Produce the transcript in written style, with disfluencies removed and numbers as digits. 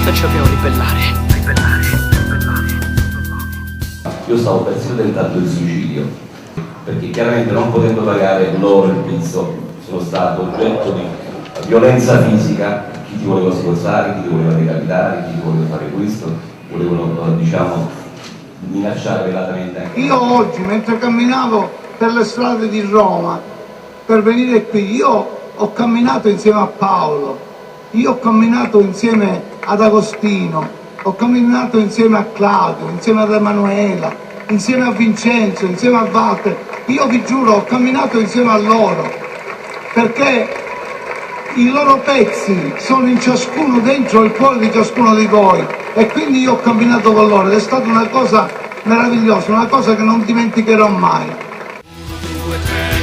e ci dobbiamo ribellare. Io stavo persino tentando il suicidio, perché chiaramente non potendo pagare loro il pizzo sono stato oggetto di violenza fisica, chi ti voleva sforzare, chi ti voleva decapitare, chi ti voleva fare questo, volevano diciamo minacciare velatamente anche. Io oggi mentre camminavo per le strade di Roma per venire qui, io ho camminato insieme a Paolo, io ho camminato insieme ad Agostino, ho camminato insieme a Claudio, insieme ad Emanuela, insieme a Vincenzo, insieme a Walter. Io vi giuro, ho camminato insieme a loro, perché i loro pezzi sono in ciascuno, dentro il cuore di ciascuno di voi, e quindi io ho camminato con loro ed è stata una cosa meravigliosa, una cosa che non dimenticherò mai. 1, 2, 3.